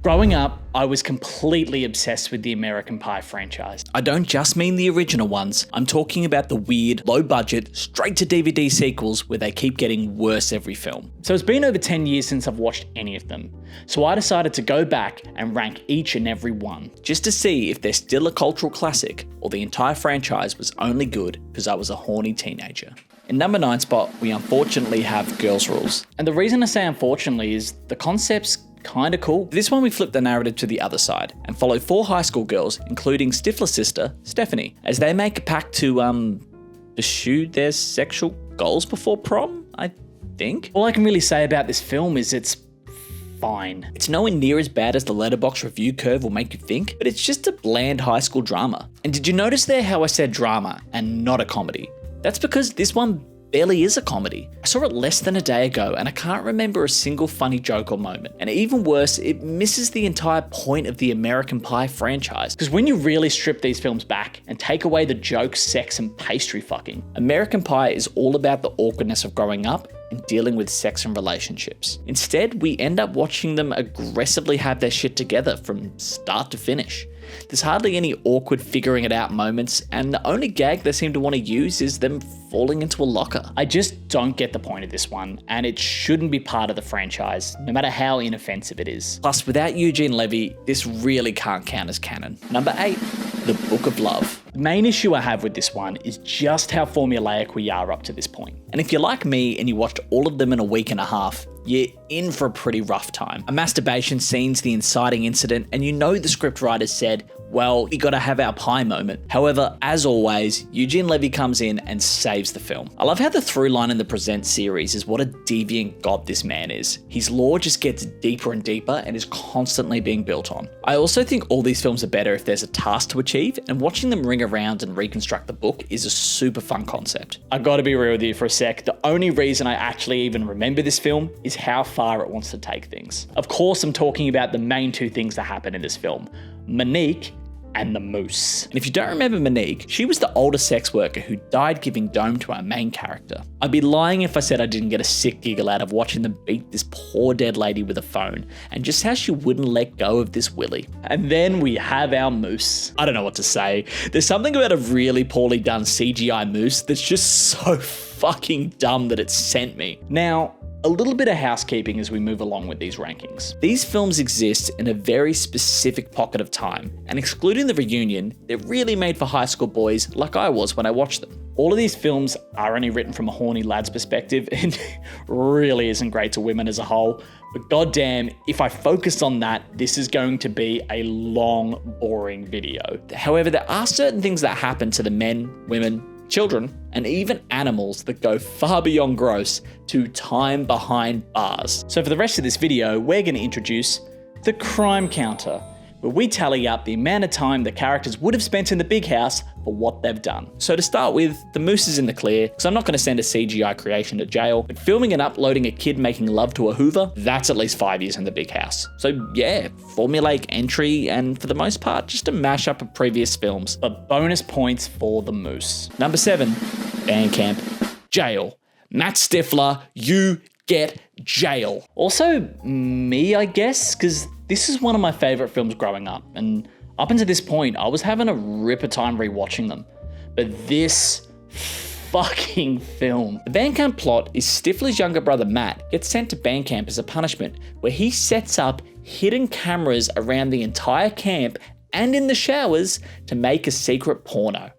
Growing up, I was completely obsessed with the American Pie franchise. I don't just mean the original ones, I'm talking about the weird, low-budget, straight-to-DVD sequels where they keep getting worse every film. So it's been over 10 years since I've watched any of them, so I decided to go back and rank each and every one. Just to see if they're still a cultural classic, or the entire franchise was only good because I was a horny teenager. In number 9 spot, we unfortunately have Girls' Rules. And the reason I say unfortunately is the concept's kinda cool. For this one, we flip the narrative to the other side and follow 4 high school girls, including Stifler's sister, Stephanie, as they make a pact to, pursue their sexual goals before prom, I think. All I can really say about this film is it's fine. It's nowhere near as bad as the Letterboxd review curve will make you think, but it's just a bland high school drama. And did you notice there how I said drama and not a comedy? That's because this one barely is a comedy. I saw it less than a day ago and I can't remember a single funny joke or moment. And even worse, it misses the entire point of the American Pie franchise. Because when you really strip these films back and take away the jokes, sex, and pastry fucking, American Pie is all about the awkwardness of growing up and dealing with sex and relationships. Instead, we end up watching them aggressively have their shit together from start to finish. There's hardly any awkward figuring it out moments, and the only gag they seem to want to use is them falling into a locker. I just don't get the point of this one, and it shouldn't be part of the franchise, no matter how inoffensive it is. Plus, without Eugene Levy, this really can't count as canon. Number 8, The Book of Love. The main issue I have with this one is just how formulaic we are up to this point. And if you're like me and you watched all of them in a week and a half, you're in for a pretty rough time. A masturbation scene's the inciting incident, and you know the scriptwriter said, well, we gotta have our pie moment. However, as always, Eugene Levy comes in and saves the film. I love how the through line in the Present series is what a deviant god this man is. His lore just gets deeper and deeper and is constantly being built on. I also think all these films are better if there's a task to achieve, and watching them ring around and reconstruct the book is a super fun concept. I gotta be real with you for a sec. The only reason I actually even remember this film is how far it wants to take things. Of course, I'm talking about the main 2 things that happen in this film: Monique and the moose. And if you don't remember Monique, she was the older sex worker who died giving dome to our main character. I'd be lying if I said I didn't get a sick giggle out of watching them beat this poor dead lady with a phone, and just how she wouldn't let go of this Willy. And then we have our moose. I don't know what to say. There's something about a really poorly done CGI moose that's just so fucking dumb that it sent me. Now, a little bit of housekeeping as we move along with these rankings. These films exist in a very specific pocket of time, and excluding the reunion, they're really made for high school boys like I was when I watched them. All of these films are only written from a horny lad's perspective and really isn't great to women as a whole, but goddamn, if I focus on that, this is going to be a long, boring video. However, there are certain things that happen to the men, women, children, and even animals that go far beyond gross to time behind bars. So for the rest of this video, we're going to introduce the crime counter, where we tally up the amount of time the characters would have spent in the big house for what they've done. So to start with, the moose is in the clear, because I'm not going to send a CGI creation to jail, but filming and uploading a kid making love to a Hoover, that's at least 5 years in the big house. So yeah, formulaic entry, and for the most part, just a mashup of previous films. But bonus points for the moose. Number 7, Bandcamp, jail. Matt Stifler, you get jail. Also, me, I guess, because this is one of my favorite films growing up, and up until this point, I was having a ripper time rewatching them. But this fucking film. The Bandcamp plot is Stifler's younger brother Matt gets sent to Bandcamp as a punishment, where he sets up hidden cameras around the entire camp and in the showers to make a secret porno.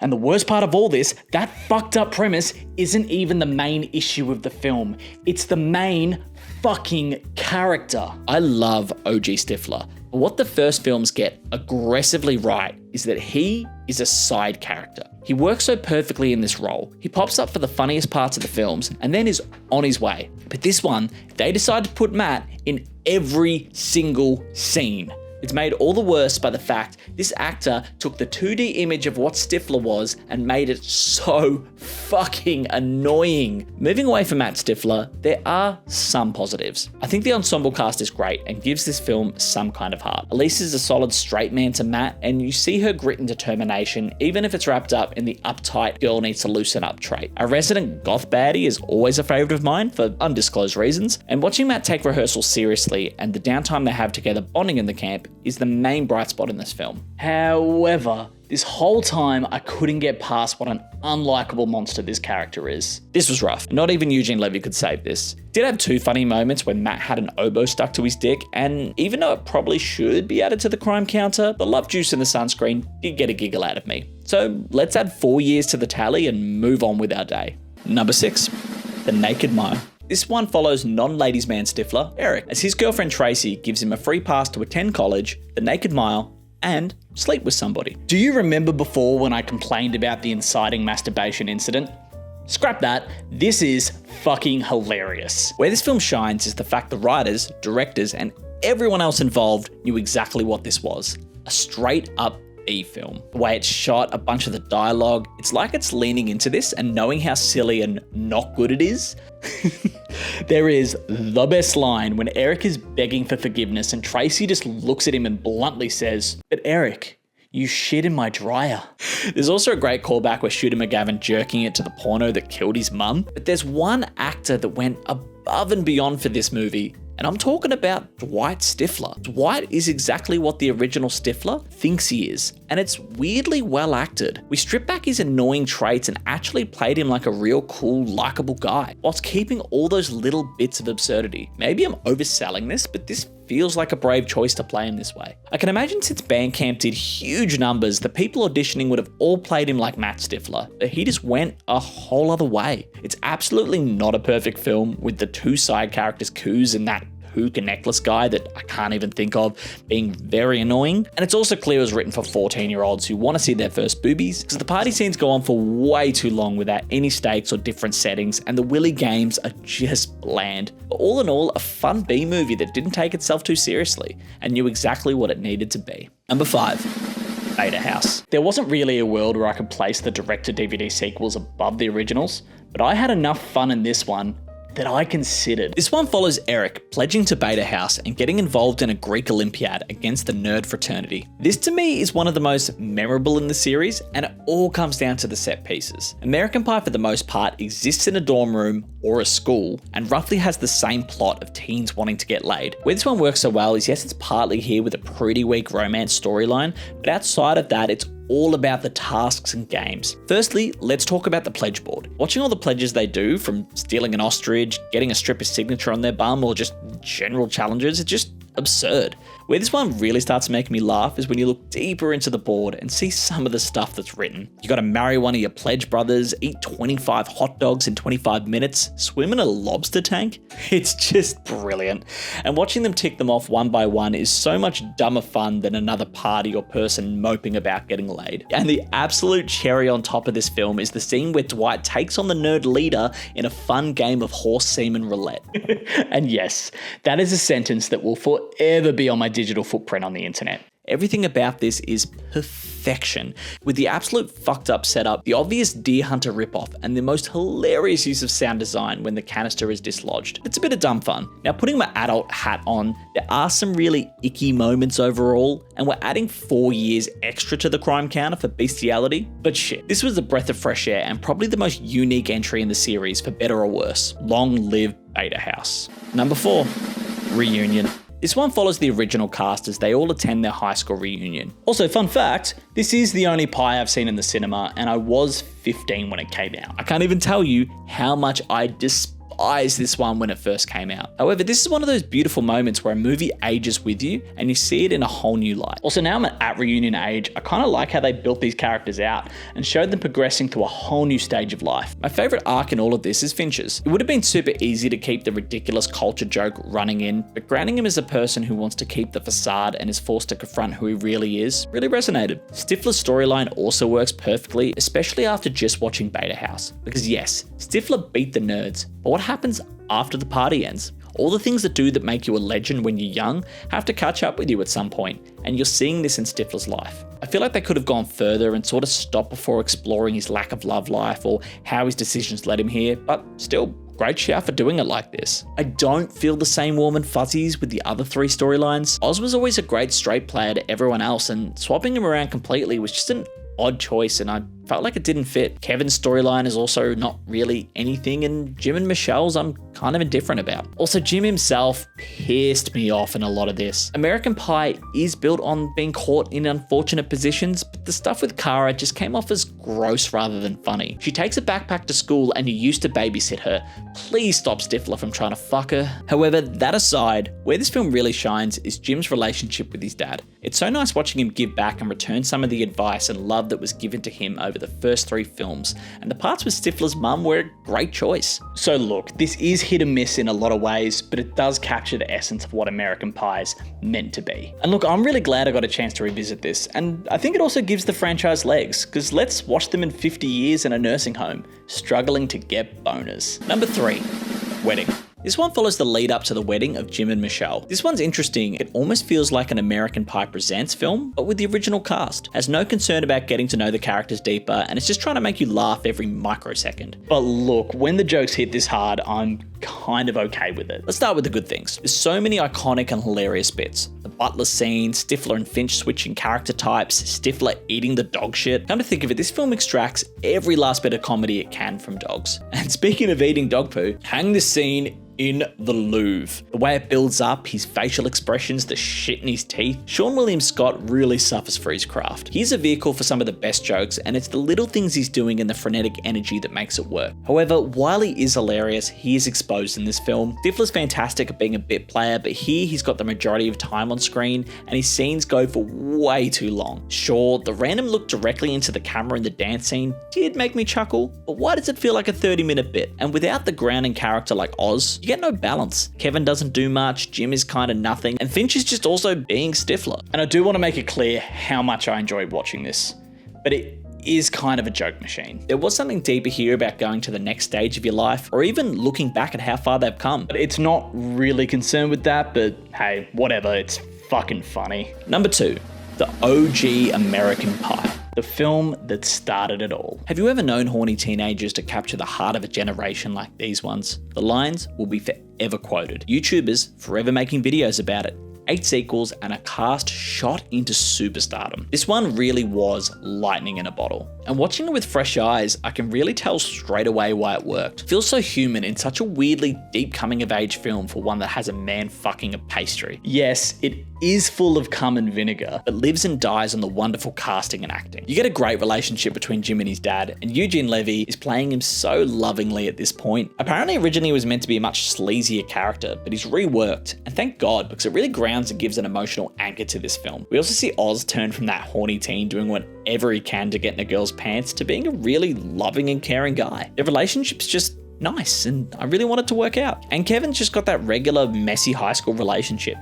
And the worst part of all this, that fucked up premise isn't even the main issue of the film. It's the main fucking character. I love OG Stifler, but what the first films get aggressively right is that he is a side character. He works so perfectly in this role. He pops up for the funniest parts of the films and then is on his way. But this one, they decide to put Matt in every single scene. It's made all the worse by the fact this actor took the 2D image of what Stifler was and made it so fucking annoying. Moving away from Matt Stifler, there are some positives. I think the ensemble cast is great and gives this film some kind of heart. Elise is a solid straight man to Matt, and you see her grit and determination, even if it's wrapped up in the uptight girl needs to loosen up trait. A resident goth baddie is always a favourite of mine for undisclosed reasons, and watching Matt take rehearsals seriously and the downtime they have together bonding in the camp is the main bright spot in this film. However, this whole time I couldn't get past what an unlikable monster this character is. This was rough. Not even Eugene Levy could save this. Did have two funny moments when Matt had an oboe stuck to his dick, and even though it probably should be added to the crime counter, the love juice in the sunscreen did get a giggle out of me. So let's add 4 years to the tally and move on with our day. Number 6, The Naked Mile. This one follows non-ladies man Stifler, Eric, as his girlfriend Tracy gives him a free pass to attend college, the Naked Mile, and sleep with somebody. Do you remember before when I complained about the inciting masturbation incident? Scrap that, this is fucking hilarious. Where this film shines is the fact the writers, directors, and everyone else involved knew exactly what this was. A straight up B film. The way it's shot, a bunch of the dialogue, it's like it's leaning into this and knowing how silly and not good it is. There is the best line when Eric is begging for forgiveness and Tracy just looks at him and bluntly says, "But Eric, you shit in my dryer." There's also a great callback where Shooter McGavin jerking it to the porno that killed his mum. But there's one actor that went above and beyond for this movie, and I'm talking about Dwight Stifler. Dwight is exactly what the original Stifler thinks he is, and it's weirdly well acted. We stripped back his annoying traits and actually played him like a real cool, likable guy, whilst keeping all those little bits of absurdity. Maybe I'm overselling this, but this feels like a brave choice to play him this way. I can imagine since Bandcamp did huge numbers, the people auditioning would have all played him like Matt Stifler, but he just went a whole other way. It's absolutely not a perfect film with the two side characters, Coos and that hookah necklace guy that I can't even think of, being very annoying. And it's also clear it was written for 14-year-olds who want to see their first boobies, because the party scenes go on for way too long without any stakes or different settings, and the willy games are just bland. But all in all, a fun B movie that didn't take itself too seriously and knew exactly what it needed to be. Number 5. Beta House. There wasn't really a world where I could place the direct-to-DVD sequels above the originals, but I had enough fun in this one that I considered. This one follows Eric pledging to Beta House and getting involved in a Greek Olympiad against the nerd fraternity. This to me is one of the most memorable in the series, and it all comes down to the set pieces. American Pie for the most part exists in a dorm room or a school and roughly has the same plot of teens wanting to get laid. Where this one works so well is yes, it's partly here with a pretty weak romance storyline, but outside of that, it's all about the tasks and games. Firstly, let's talk about the pledge board. Watching all the pledges they do, from stealing an ostrich, getting a stripper's signature on their bum, or just general challenges, it's just absurd. Where this one really starts making me laugh is when you look deeper into the board and see some of the stuff that's written. You gotta marry one of your pledge brothers, eat 25 hot dogs in 25 minutes, swim in a lobster tank. It's just brilliant. And watching them tick them off one by one is so much dumber fun than another party or person moping about getting laid. And the absolute cherry on top of this film is the scene where Dwight takes on the nerd leader in a fun game of horse semen roulette. And yes, that is a sentence that will forever be on my digital footprint on the internet. Everything about this is perfection, with the absolute fucked up setup, the obvious Deer Hunter ripoff, and the most hilarious use of sound design when the canister is dislodged. It's a bit of dumb fun. Now, putting my adult hat on, there are some really icky moments overall, and we're adding 4 years extra to the crime counter for bestiality. But shit, this was a breath of fresh air and probably the most unique entry in the series, for better or worse. Long live Beta House. Number 4, Reunion. This one follows the original cast as they all attend their high school reunion. Also, fun fact, this is the only Pie I've seen in the cinema, and I was 15 when it came out. I can't even tell you how much I despise this one when it first came out. However, this is one of those beautiful moments where a movie ages with you and you see it in a whole new light. Also, now I'm at reunion age, I kind of like how they built these characters out and showed them progressing to a whole new stage of life. My favourite arc in all of this is Finch's. It would have been super easy to keep the ridiculous culture joke running in, but grounding him as a person who wants to keep the facade and is forced to confront who he really is really resonated. Stifler's storyline also works perfectly, especially after just watching Beta House. Because yes, Stifler beat the nerds, but what happens after the party ends? All the things that make you a legend when you're young have to catch up with you at some point, and you're seeing this in Stifler's life. I feel like they could have gone further and sort of stopped before exploring his lack of love life or how his decisions led him here, but still, great shout for doing it like this. I don't feel the same warm and fuzzies with the other 3 storylines. Oz was always a great straight player to everyone else, and swapping him around completely was just an odd choice, and I felt like it didn't fit. Kevin's storyline is also not really anything, and Jim and Michelle's I'm kind of indifferent about. Also, Jim himself pissed me off in a lot of this. American Pie is built on being caught in unfortunate positions, but the stuff with Kara just came off as gross rather than funny. She takes a backpack to school and you used to babysit her. Please stop Stifler from trying to fuck her. However, that aside, where this film really shines is Jim's relationship with his dad. It's so nice watching him give back and return some of the advice and love that was given to him over the first 3 films, and the parts with Stifler's mum were a great choice. So look, this is hit and miss in a lot of ways, but it does capture the essence of what American Pie's meant to be. And look, I'm really glad I got a chance to revisit this, and I think it also gives the franchise legs, because let's watch them in 50 years in a nursing home, struggling to get boners. Number 3, wedding. This one follows the lead up to the wedding of Jim and Michelle. This one's interesting. It almost feels like an American Pie Presents film, but with the original cast. Has no concern about getting to know the characters deeper, and it's just trying to make you laugh every microsecond. But look, when the jokes hit this hard, I'm kind of okay with it. Let's start with the good things. There's so many iconic and hilarious bits. The butler scene, Stifler and Finch switching character types, Stifler eating the dog shit. Come to think of it, this film extracts every last bit of comedy it can from dogs. And speaking of eating dog poo, hang this scene in the Louvre. The way it builds up, his facial expressions, the shit in his teeth. Sean William Scott really suffers for his craft. He's a vehicle for some of the best jokes, and it's the little things he's doing and the frenetic energy that makes it work. However, while he is hilarious, he is exposed in this film. Stifler's fantastic at being a bit player, but here he's got the majority of time on screen, and his scenes go for way too long. Sure, the random look directly into the camera in the dance scene did make me chuckle, but why does it feel like a 30-minute bit? And without the grounding character like Oz, you get no balance. Kevin doesn't do much, Jim is kind of nothing, and Finch is just also being Stifler. And I do want to make it clear how much I enjoyed watching this, but it is kind of a joke machine. There was something deeper here about going to the next stage of your life, or even looking back at how far they've come. But it's not really concerned with that, but hey, whatever, it's fucking funny. Number 2, the OG American Pie. The film that started it all. Have you ever known horny teenagers to capture the heart of a generation like these ones? The lines will be forever quoted. YouTubers forever making videos about it. 8 sequels, and a cast shot into superstardom. This one really was lightning in a bottle. And watching it with fresh eyes, I can really tell straight away why it worked. It feels so human in such a weirdly deep coming of age film for one that has a man fucking a pastry. Yes, it is full of cum and vinegar, but lives and dies on the wonderful casting and acting. You get a great relationship between Jim and his dad, and Eugene Levy is playing him so lovingly at this point. Apparently originally he was meant to be a much sleazier character, but he's reworked, and thank God, because it really grounds and gives an emotional anchor to this film. We also see Oz turn from that horny teen doing whatever he can to get in a girl's pants to being a really loving and caring guy. Their relationship's just nice, and I really want it to work out. And Kevin's just got that regular messy high school relationship.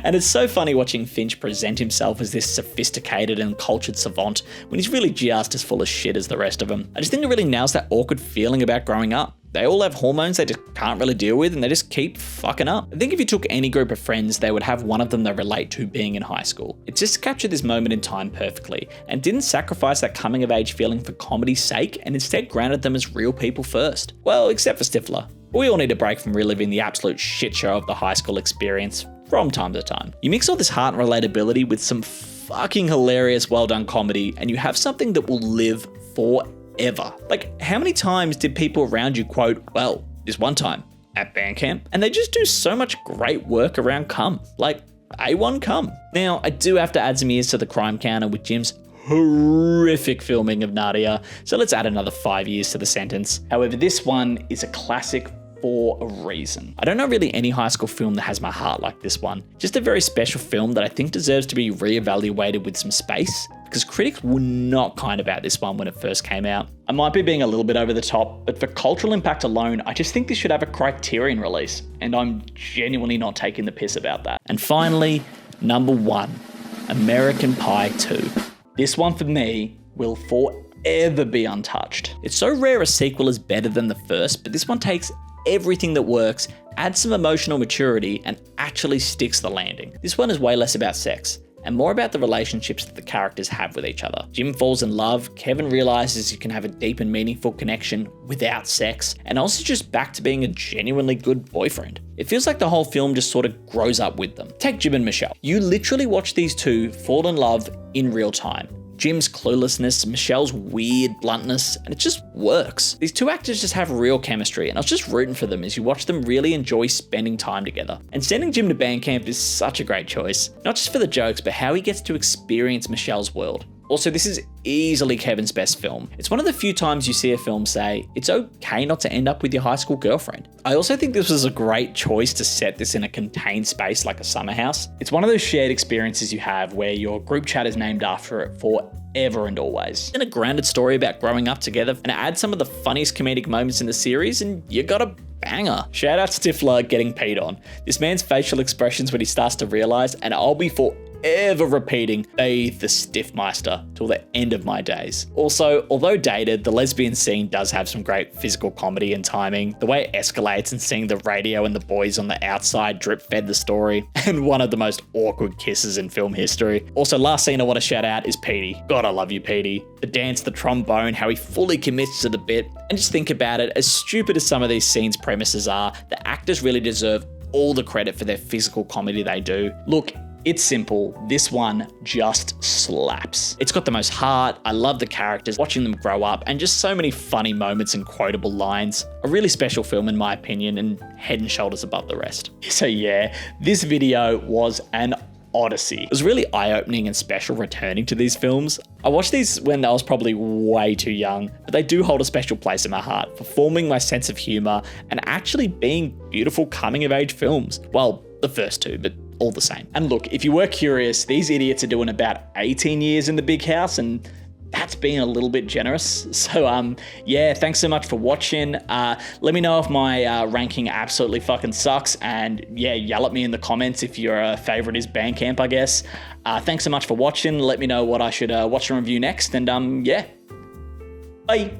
And it's so funny watching Finch present himself as this sophisticated and cultured savant when he's really just as full of shit as the rest of them. I just think it really nails that awkward feeling about growing up. They all have hormones they just can't really deal with, and they just keep fucking up. I think if you took any group of friends, they would have one of them they relate to being in high school. It just captured this moment in time perfectly, and didn't sacrifice that coming of age feeling for comedy's sake, and instead grounded them as real people first. Well, except for Stifler. We all need a break from reliving the absolute shit show of the high school experience from time to time. You mix all this heart and relatability with some fucking hilarious, well done comedy, and you have something that will live forever. Like, how many times did people around you quote, well, this one time at band camp? And they just do so much great work around cum. Like, A1 cum. Now, I do have to add some years to the crime counter with Jim's horrific filming of Nadia, so let's add another 5 years to the sentence. However, this one is a classic for a reason. I don't know really any high school film that has my heart like this one. Just a very special film that I think deserves to be reevaluated with some space, because critics were not kind about this one when it first came out. I might be being a little bit over the top, but for cultural impact alone, I just think this should have a Criterion release, and I'm genuinely not taking the piss about that. And finally, number 1, American Pie 2. This one for me will forever be untouched. It's so rare a sequel is better than the first, but this one takes everything that works, adds some emotional maturity, and actually sticks the landing. This one is way less about sex, and more about the relationships that the characters have with each other. Jim falls in love, Kevin realizes you can have a deep and meaningful connection without sex, and also just back to being a genuinely good boyfriend. It feels like the whole film just sort of grows up with them. Take Jim and Michelle. You literally watch these two fall in love in real time. Jim's cluelessness, Michelle's weird bluntness, and it just works. These two actors just have real chemistry, and I was just rooting for them as you watch them really enjoy spending time together. And sending Jim to band camp is such a great choice, not just for the jokes, but how he gets to experience Michelle's world. Also, this is easily Kevin's best film. It's one of the few times you see a film say, it's okay not to end up with your high school girlfriend. I also think this was a great choice to set this in a contained space like a summer house. It's one of those shared experiences you have where your group chat is named after it forever and always. And a grounded story about growing up together, and add some of the funniest comedic moments in the series, and you got a banger. Shout out Stifler getting peed on. This man's facial expressions when he starts to realize, and I'll be forever repeating, bathe the Stiffmeister till the end of my days. Also, although dated, the lesbian scene does have some great physical comedy and timing. The way it escalates and seeing the radio and the boys on the outside drip fed the story, and one of the most awkward kisses in film history. Also, last scene I want to shout out is Petey. God, I love you, Petey. The dance, the trombone, how he fully commits to the bit. And just think about it, as stupid as some of these scenes' premises are, the actors really deserve all the credit for their physical comedy they do. Look, it's simple. This one just slaps. It's got the most heart. I love the characters, watching them grow up, and just so many funny moments and quotable lines. A really special film in my opinion, and head and shoulders above the rest. So yeah, this video was an odyssey. It was really eye-opening and special returning to these films. I watched these when I was probably way too young, but they do hold a special place in my heart for forming my sense of humor and actually being beautiful coming-of-age films. Well, the first two, but all the same. And look, if you were curious, these idiots are doing about 18 years in the big house, and that's being a little bit generous. So yeah, thanks so much for watching. Let me know if my ranking absolutely fucking sucks, and yeah, yell at me in the comments if your favorite is Bandcamp, I guess. Thanks so much for watching. Let me know what I should watch and review next, and yeah, bye.